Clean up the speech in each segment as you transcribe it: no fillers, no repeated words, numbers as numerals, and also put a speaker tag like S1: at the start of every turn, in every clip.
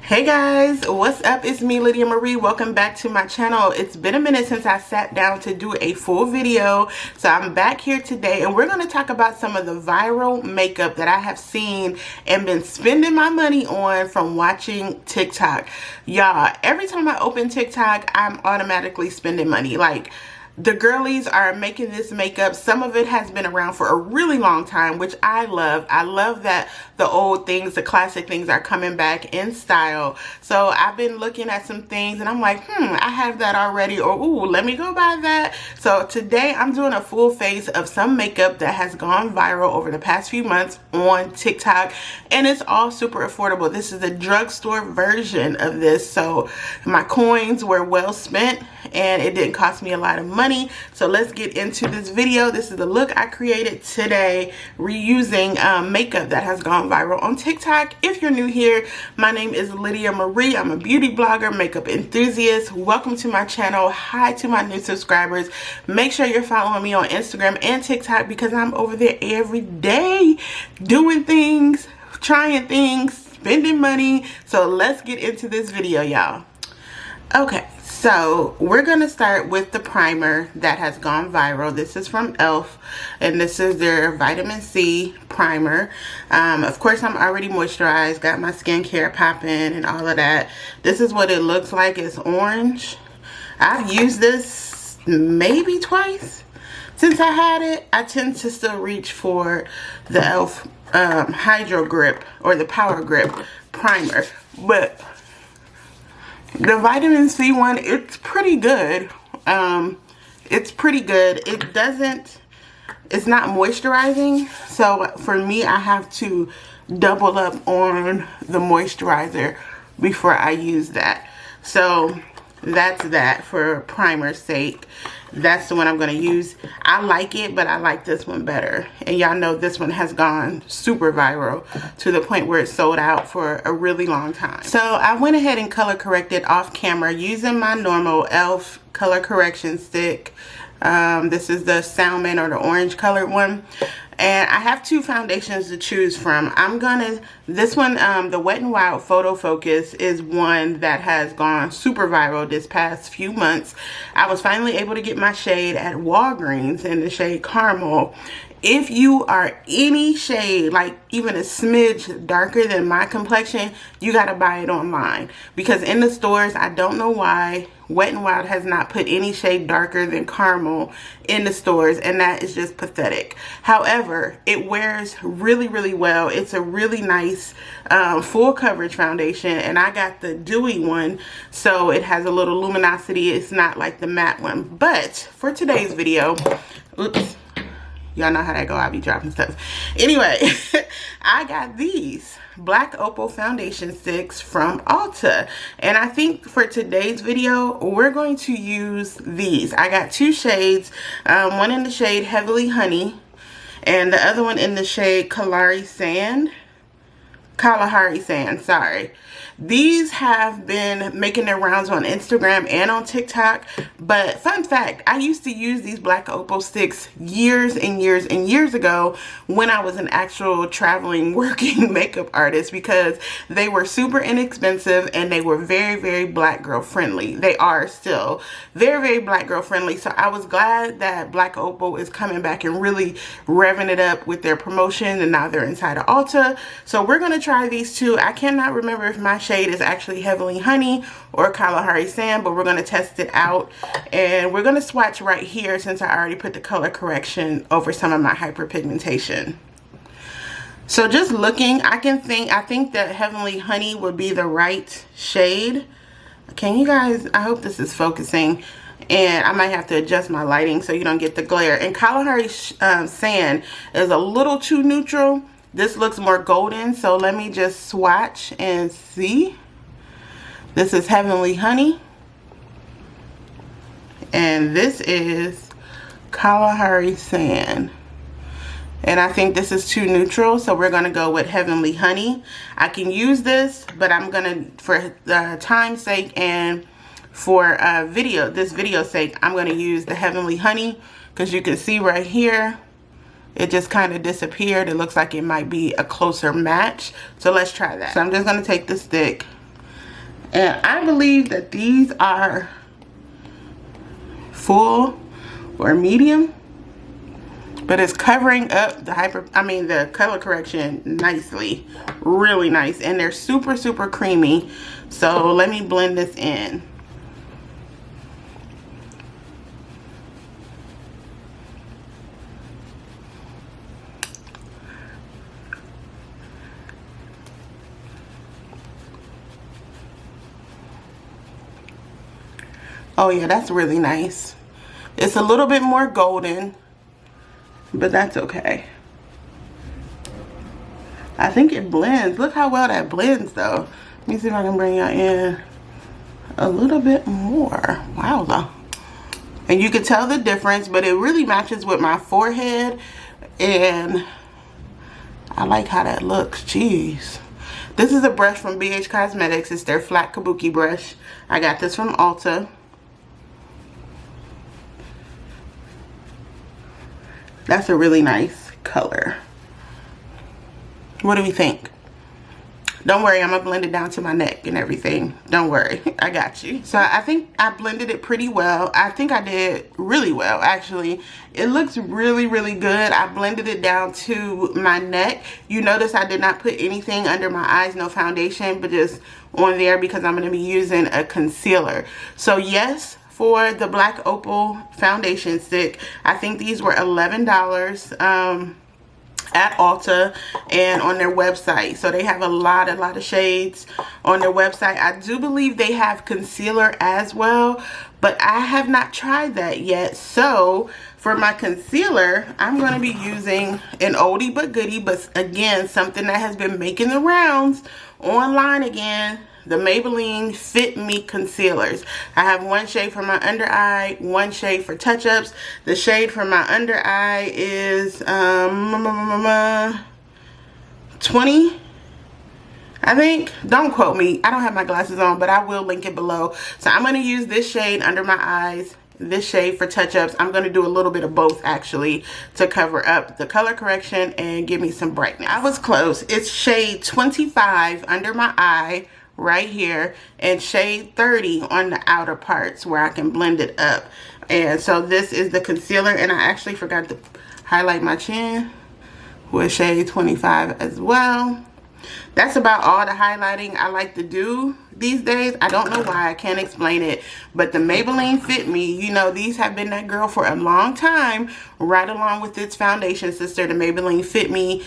S1: Hey guys, what's up? It's me, Lydia Marie. Welcome back to my channel. It's been a minute since I sat down to do a full video, so I'm back here today and we're going to talk about some of the viral makeup that I have seen and been spending my money on from watching TikTok. Y'all, every time I open TikTok, I'm automatically spending money. Like, the girlies are making this makeup. Some of it has been around for a really long time, which I love. I love that the old things, the classic things are coming back in style. So I've been looking at some things and I'm like, I have that already, or ooh, let me go buy that. So today I'm doing a full face of some makeup that has gone viral over the past few months on TikTok, and it's all super affordable. This is a drugstore version of this, so my coins were well spent and it didn't cost me a lot of money. So let's get into this video. This is the look I created today reusing makeup that has gone viral on TikTok. If you're new here, my name is Lydia Marie. I'm a beauty blogger, makeup enthusiast. Welcome to my channel. Hi to my new subscribers. Make sure you're following me on Instagram and TikTok because I'm over there every day doing things, trying things, spending money. So let's get into this video, y'all. Okay, so we're going to start with the primer that has gone viral. This is from e.l.f. and this is their vitamin C primer. Of course, I'm already moisturized, got my skincare popping and all of that. This is what it looks like. It's orange. I've used this maybe twice since I had it. I tend to still reach for the e.l.f. Hydro Grip or the Power Grip primer, but the vitamin C one, it's pretty good. It's pretty good. It's not moisturizing. So for me, I have to double up on the moisturizer before I use that. So that's that for primer's sake. That's the one I'm going to use. I like it, but I like this one better. And y'all know this one has gone super viral to the point where it's sold out for a really long time. So I went ahead and color corrected off camera using my normal e.l.f. color correction stick. This is the salmon or the orange colored one. And I have two foundations to choose from. This one, the Wet n Wild Photo Focus, is one that has gone super viral this past few months. I was finally able to get my shade at Walgreens in the shade Caramel. If you are any shade, like even a smidge darker than my complexion, you gotta buy it online. Because in the stores, I don't know why, Wet n Wild has not put any shade darker than Caramel in the stores, and that is just pathetic. However, it wears really, really well. It's a really nice full coverage foundation, and I got the dewy one, so it has a little luminosity. It's not like the matte one. But for today's video, oops. Y'all know how that go. I'll be dropping stuff. Anyway, I got these Black Opal foundation sticks from Ulta. And I think for today's video, we're going to use these. I got two shades. One in the shade Heavily Honey. And the other one in the shade Kalahari Sand, sorry. These have been making their rounds on Instagram and on TikTok. But fun fact, I used to use these Black Opal sticks years and years and years ago when I was an actual traveling working makeup artist, because they were super inexpensive and they were very, very black girl friendly. They are still very, very black girl friendly. So I was glad that Black Opal is coming back and really revving it up with their promotion, and now they're inside of Ulta. So we're going to try these two. I cannot remember if my shade is actually Heavily Honey or Kalahari Sand, but we're going to test it out, and we're going to swatch right here since I already put the color correction over some of my hyperpigmentation. So just looking, I think that Heavenly Honey would be the right shade. Can you guys, I hope this is focusing, and I might have to adjust my lighting so you don't get the glare. And Kalahari Sand is a little too neutral. This looks more golden, so let me just swatch and see. This is Heavenly Honey. And this is Kalahari Sand. And I think this is too neutral, so we're going to go with Heavenly Honey. I can use this, but I'm going to, for time's sake and for this video's sake, I'm going to use the Heavenly Honey, because you can see right here, it just kind of disappeared. It looks like it might be a closer match. So let's try that. So I'm just going to take the stick And I believe that these are full or medium, but it's covering up the color correction nicely, really nice. And they're super, super creamy. So let me blend this in. Oh yeah, that's really nice. It's a little bit more golden, but that's okay. I think it blends. Look how well that blends though. Let me see if I can bring you in a little bit more. Wow though. And you can tell the difference, but it really matches with my forehead, and I like how that looks. Jeez. This is a brush from BH Cosmetics. It's their flat kabuki brush. I got this from Ulta. That's a really nice color. What do we think? Don't worry, I'm gonna blend it down to my neck and everything. Don't worry, I got you. So I think I blended it pretty well. I think I did really well, actually. It looks really, really good. I blended it down to my neck. You notice I did not put anything under my eyes, no foundation, but just on there because I'm gonna be using a concealer. So yes, for the Black Opal foundation stick, I think these were $11 at Ulta and on their website. So they have a lot of shades on their website. I do believe they have concealer as well, but I have not tried that yet. So for my concealer, I'm going to be using an oldie but goodie, but again, something that has been making the rounds online again. The Maybelline Fit Me concealers. I have one shade for my under eye, one shade for touch-ups. The shade for my under eye is 20, I think. Don't quote me. I don't have my glasses on, but I will link it below. So I'm going to use this shade under my eyes, this shade for touch-ups. I'm going to do a little bit of both actually to cover up the color correction and give me some brightness. I was close. It's shade 25 under my eye right here, and shade 30 on the outer parts where I can blend it up. And so this is the concealer, and I actually forgot to highlight my chin with shade 25 as well. That's about all the highlighting I like to do these days. I don't know why, I can't explain it, but the Maybelline Fit Me, you know, these have been that girl for a long time, right along with its foundation sister, the Maybelline Fit Me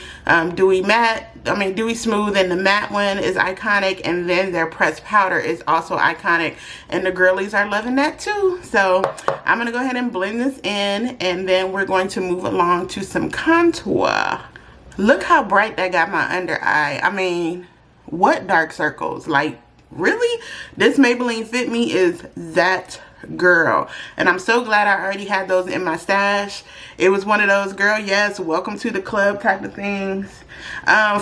S1: Dewy Smooth, and the matte one is iconic, and then their pressed powder is also iconic, and the girlies are loving that too. So I'm gonna go ahead and blend this in, and then we're going to move along to some contour. Look how bright that got my under eye. I mean, what dark circles? Like, really? This Maybelline Fit Me is that girl. And I'm so glad I already had those in my stash. It was one of those, girl, yes, welcome to the club type of things.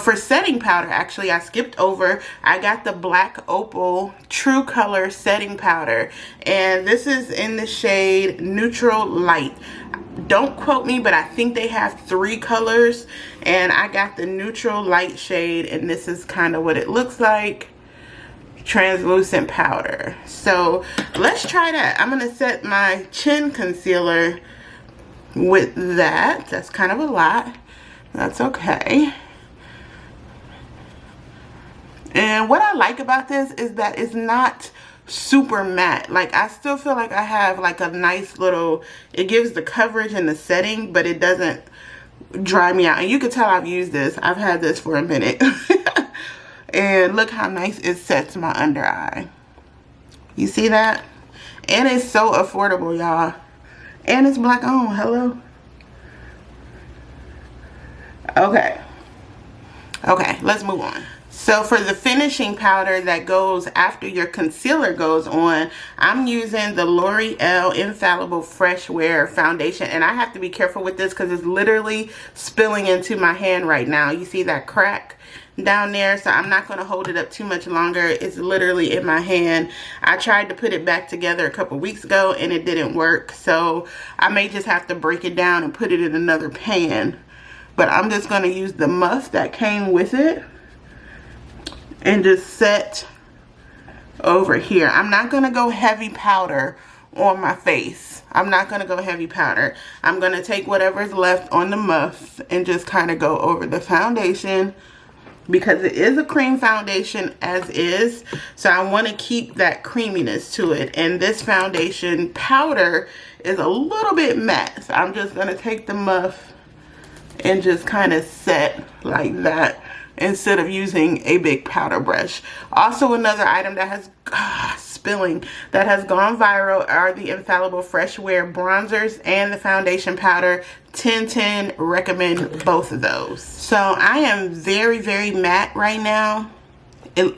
S1: For setting powder, actually, I skipped over. I got the Black Opal True Color setting powder. And this is in the shade Neutral Light. Don't quote me, but I think they have 3 colors, and I got the Neutral Light shade, and this is kind of what it looks like. Translucent powder. So let's try that. I'm gonna set my chin concealer with that. That's kind of a lot. That's okay. And what I like about this is that it's not super matte. Like, I still feel like I have like a nice little, it gives the coverage and the setting, but it doesn't dry me out. And you can tell I've used this. I've had this for a minute. And look how nice it sets my under eye. You see that? And it's so affordable, y'all. And it's black owned. Hello. Okay. Okay, let's move on. So for the finishing powder that goes after your concealer goes on, I'm using the L'Oreal Infallible Fresh Wear foundation. And I have to be careful with this because it's literally spilling into my hand right now. You see that crack down there? So I'm not going to hold it up too much longer. It's literally in my hand. I tried to put it back together a couple weeks ago and it didn't work. So I may just have to break it down and put it in another pan. But I'm just going to use the muff that came with it and just set over here. I'm not going to go heavy powder on my face. I'm not going to go heavy powder. I'm going to take whatever's left on the muff and just kind of go over the foundation, because it is a cream foundation as is, so I want to keep that creaminess to it. And this foundation powder is a little bit matte, so I'm just going to take the muff and just kind of set like that instead of using a big powder brush. Also, another item that has that has gone viral are the Infallible Fresh Wear bronzers and the foundation powder. 10/10, recommend both of those. So I am very, very matte right now.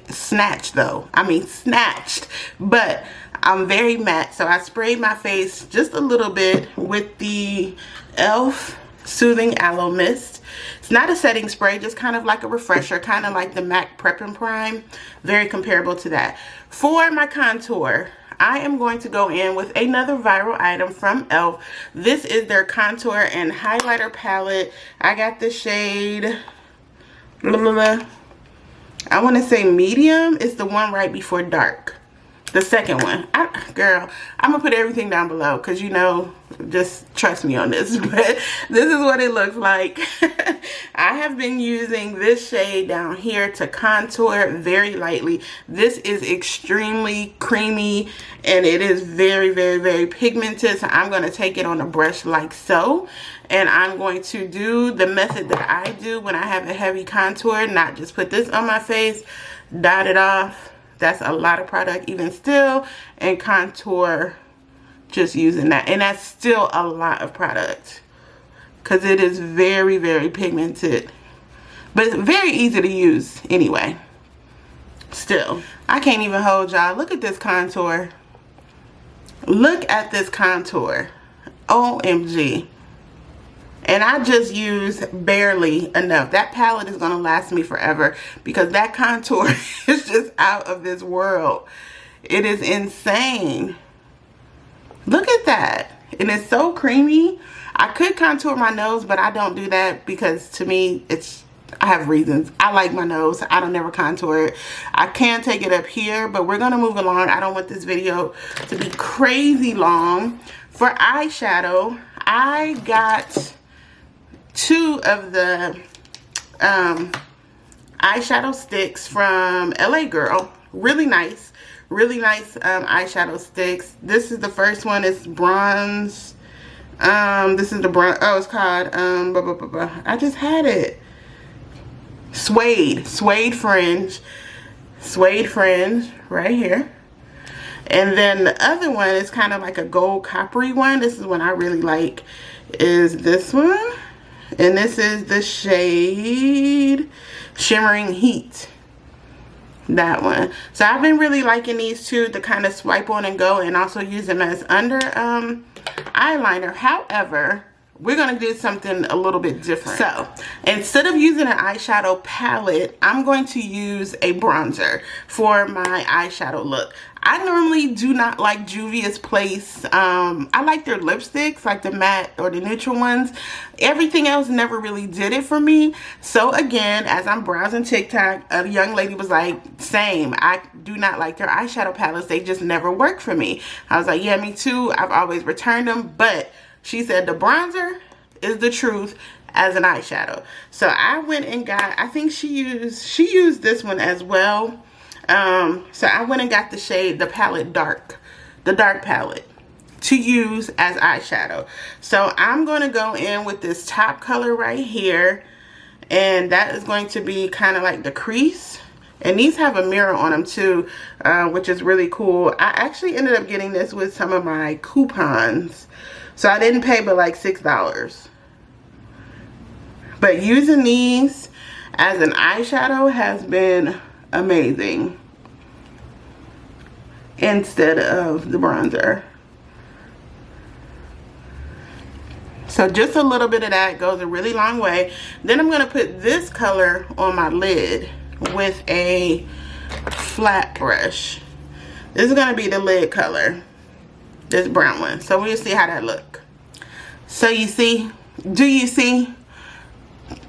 S1: Snatched though, I mean snatched, but I'm very matte. So I sprayed my face just a little bit with the e.l.f. Soothing Aloe Mist. It's not a setting spray, just kind of like a refresher, kind of like the MAC Prep and Prime. Very comparable to that. For my contour, I am going to go in with another viral item from e.l.f. This is their contour and highlighter palette. I got the shade, I want to say medium. It's the one right before dark. The second one. Girl, I'm going to put everything down below because, you know, just trust me on this. But this is what it looks like. I have been using this shade down here to contour very lightly. This is extremely creamy and it is very, very, very pigmented. So I'm going to take it on a brush like so. And I'm going to do the method that I do when I have a heavy contour. Not just put this on my face, dot it off. That's a lot of product even still, and contour just using that. And that's still a lot of product because it is very, very pigmented, but it's very easy to use anyway. Still, I can't even hold y'all. Look at this contour. Look at this contour. OMG. And I just use barely enough. That palette is going to last me forever because that contour is just out of this world. It is insane. Look at that. And it's so creamy. I could contour my nose, but I don't do that because to me, I have reasons. I like my nose. I don't never contour it. I can take it up here, but we're going to move along. I don't want this video to be crazy long. For eyeshadow, I got 2 of the eyeshadow sticks from LA Girl. Really nice eyeshadow sticks. This is the first one. It's bronze. This is the bronze. Oh, it's called I just had it. Suede fringe right here. And then the other one is kind of like a gold coppery one. This is one I really like, is this one. And this is the shade Shimmering Heat. That one. So I've been really liking these two to kind of swipe on and go, and also use them as under eyeliner. However, we're going to do something a little bit different. So instead of using an eyeshadow palette, I'm going to use a bronzer for my eyeshadow look. I normally do not like Juvia's Place. I like their lipsticks, like the matte or the neutral ones. Everything else never really did it for me. So again, as I'm browsing TikTok, a young lady was like, same, I do not like their eyeshadow palettes. They just never work for me. I was like, yeah, me too. I've always returned them, but she said the bronzer is the truth as an eyeshadow. So I went and got, I think she used this one as well. So I went and got the shade, the palette dark, the dark palette to use as eyeshadow. So I'm going to go in with this top color right here, and that is going to be kind of like the crease. And these have a mirror on them too, which is really cool. I actually ended up getting this with some of my coupons. So I didn't pay but like $6. But using these as an eyeshadow has been amazing instead of the bronzer. So just a little bit of that goes a really long way. Then I'm going to put this color on my lid with a flat brush. This is going to be the lid color, this brown one. So we'll see how that look. So you see, do you see?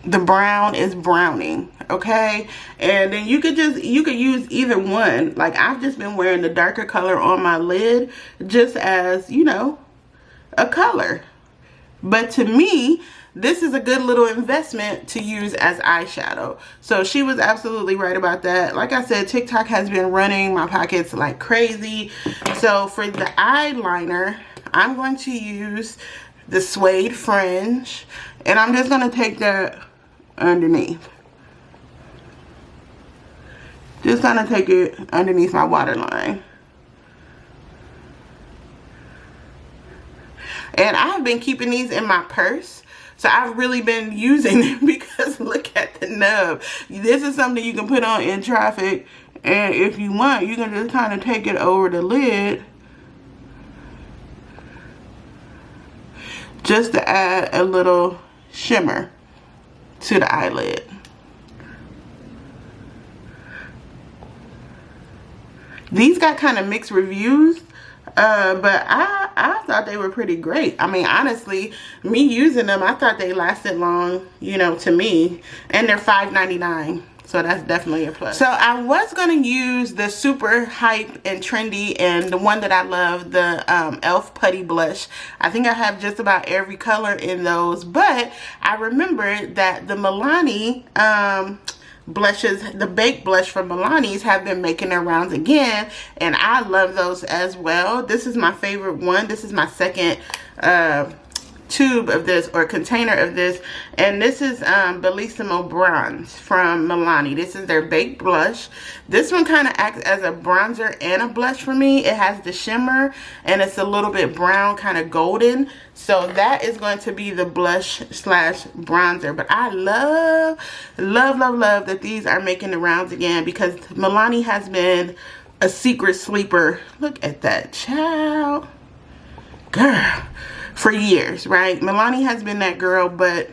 S1: the brown is browning, okay? And then you could use either one. Like, I've just been wearing the darker color on my lid just as, you know, a color. But to me, this is a good little investment to use as eyeshadow. So she was absolutely right about that. Like I said, TikTok has been running my pockets like crazy. So for the eyeliner, I'm going to use the suede fringe, and I'm just going to take that underneath. Just going to take it underneath my waterline. And I've been keeping these in my purse. So I've really been using them because look at the nub. This is something you can put on in traffic. And if you want, you can just kind of take it over the lid. Just to add a little shimmer to the eyelid. These got kind of mixed reviews. But I thought they were pretty great. I mean, honestly, me using them, I thought they lasted long, you know, to me. And they're $5.99. So that's definitely a plus. So I was going to use the super hype and trendy and the one that I love, the e.l.f. Putty Blush. I think I have just about every color in those. But I remembered that the Milani blushes, the baked blush from Milani's, have been making their rounds again, and I love those as well. This is my favorite one. This is my second tube of this, or container of this, and this is Bellissimo Bronze from Milani. This is their baked blush. This one kind of acts as a bronzer and a blush for me. It has the shimmer and it's a little bit brown, kind of golden. So that is going to be the blush slash bronzer. But I love that these are making the rounds again, because Milani has been a secret sleeper. Look at that, child. Girl. For years, right? Milani has been that girl, but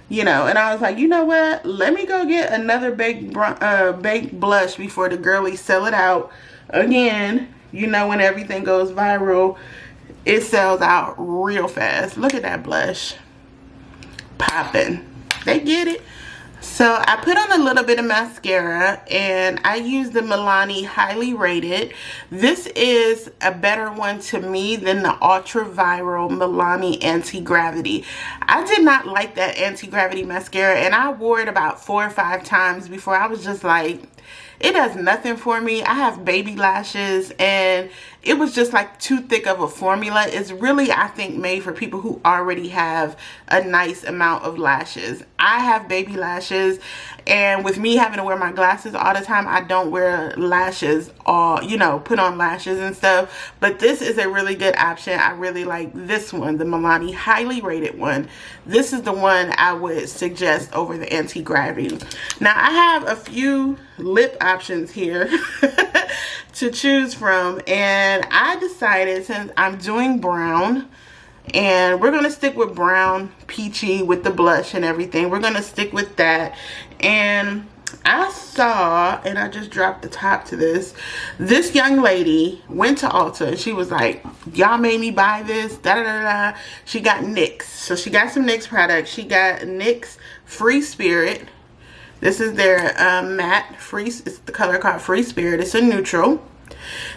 S1: you know, and I was like, you know what? Let me go get another baked blush before the girlies sell it out again. You know, when everything goes viral, it sells out real fast. Look at that blush. Popping. They get it. So I put on a little bit of mascara, and I use the Milani Highly Rated. This is a better one to me than the ultra viral Milani Anti-Gravity. I did not like that Anti-Gravity mascara, and I wore it about 4 or 5 times before I was just like, it does nothing for me. I have baby lashes, and it was just like too thick of a formula. It's really, I think, made for people who already have a nice amount of lashes. I have baby lashes, and with me having to wear my glasses all the time, I don't wear lashes or, you know, put on lashes and stuff. But this is a really good option. I really like this one, the Milani Highly Rated one. This is the one I would suggest over the Anti-Gravity. Now, I have a few lip options here to choose from, and I decided, since I'm doing brown, and we're gonna stick with brown peachy with the blush and everything, we're gonna stick with that. And I saw, and I just dropped the top to this young lady went to Ulta, and she was like, y'all made me buy this, da da da da. She got NYX, so she got some NYX products. She got NYX Free Spirit. This is their matte free, it's the color called Free Spirit. It's a neutral.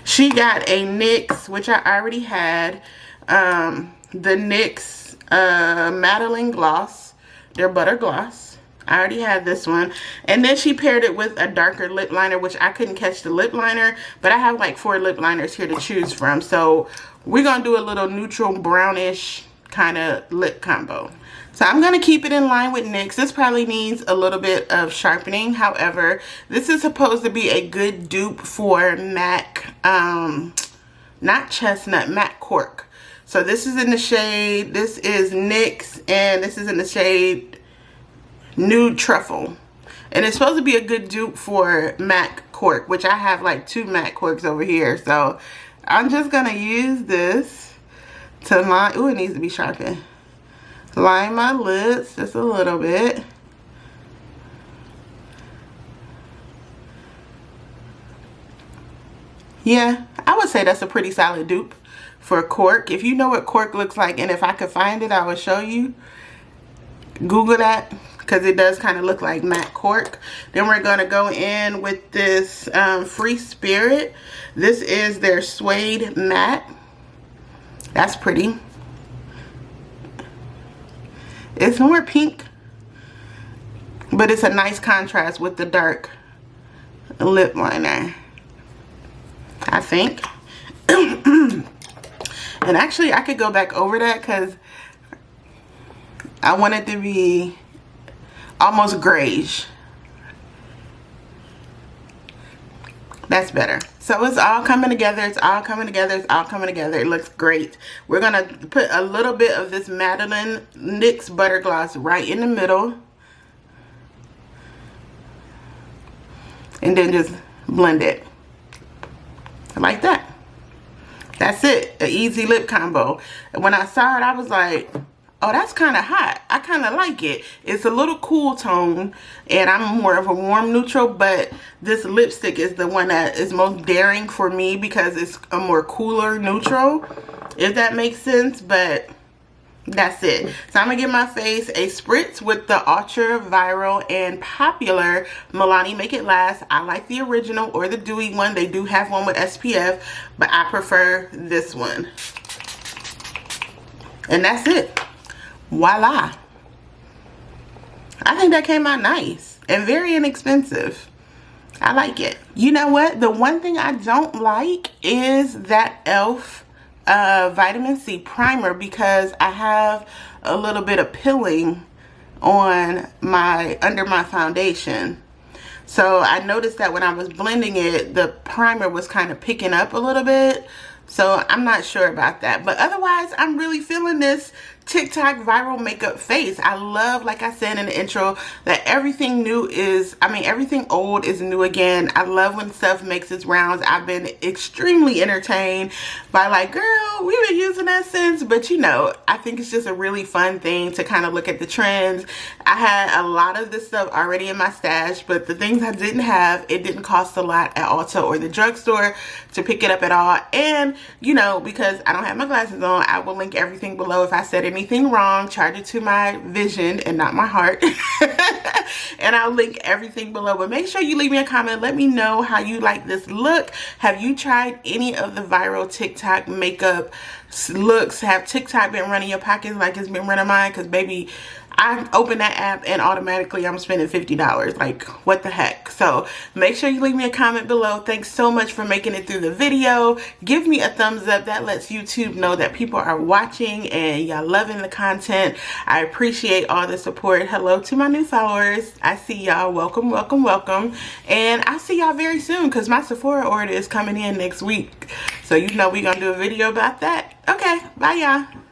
S1: She got a NYX, which I already had, the NYX Madeline Gloss, their Butter Gloss. I already had this one. And then she paired it with a darker lip liner, which I couldn't catch the lip liner, but I have like 4 lip liners here to choose from. So we're going to do a little neutral brownish kind of lip combo. So I'm going to keep it in line with NYX. This probably needs a little bit of sharpening. However, this is supposed to be a good dupe for MAC, not Chestnut, MAC Cork. So this is in the shade, this is NYX, and this is in the shade Nude Truffle. And it's supposed to be a good dupe for MAC Cork, which I have like 2 MAC Corks over here. So I'm just going to use this to line, ooh, it needs to be sharpened. Line my lips just a little bit. Yeah, I would say that's a pretty solid dupe for cork. If you know what cork looks like, and if I could find it, I would show you. Google that. because it does kind of look like matte cork. Then we're going to go in with this Free Spirit. This is their suede matte. That's pretty. It's more pink, but it's a nice contrast with the dark lip liner, I think. And actually I could go back over that because I want it to be almost grayish. That's better. So it's all coming together. It's all coming together. It's all coming together. It looks great. We're going to put a little bit of this Madeline NYX Butter Gloss right in the middle. And then just blend it. Like that. That's it. An easy lip combo. When I saw it, I was like, oh, that's kind of hot. I kind of like it. It's a little cool tone, and I'm more of a warm neutral, but this lipstick is the one that is most daring for me because it's a more cooler neutral, if that makes sense. But that's it. So I'm going to give my face a spritz with the ultra viral and popular Milani Make It Last. I like the original or the dewy one. They do have one with SPF, but I prefer this one. And that's it. Voila. I think that came out nice and very inexpensive. I like it. You know what? The one thing I don't like is that e.l.f. Vitamin C primer, because I have a little bit of pilling on under my foundation. So I noticed that when I was blending it, the primer was kind of picking up a little bit. So I'm not sure about that. But otherwise, I'm really feeling this TikTok viral makeup face. I love, like I said in the intro, that everything new is, everything old is new again. I love when stuff makes its rounds. I've been extremely entertained by, like, girl, we've been using that since. But you know, I think it's just a really fun thing to kind of look at the trends. I had a lot of this stuff already in my stash, but the things I didn't have, it didn't cost a lot at Ulta or the drugstore to pick it up at all. And you know, because I don't have my glasses on, I will link everything below. If I said anything wrong, charge it to my vision and not my heart. And I'll link everything below. But make sure you leave me a comment. Let me know how you like this look. Have you tried any of the viral TikTok makeup looks? Have TikTok been running your pockets like it's been running mine? Because baby, I open that app and automatically I'm spending $50. Like, what the heck? So make sure you leave me a comment below. Thanks so much for making it through the video. Give me a thumbs up. That lets YouTube know that people are watching and y'all loving the content. I appreciate all the support. Hello to my new followers. I see y'all. Welcome, welcome, welcome. And I'll see y'all very soon because my Sephora order is coming in next week. So you know we're going to do a video about that. Okay, bye y'all.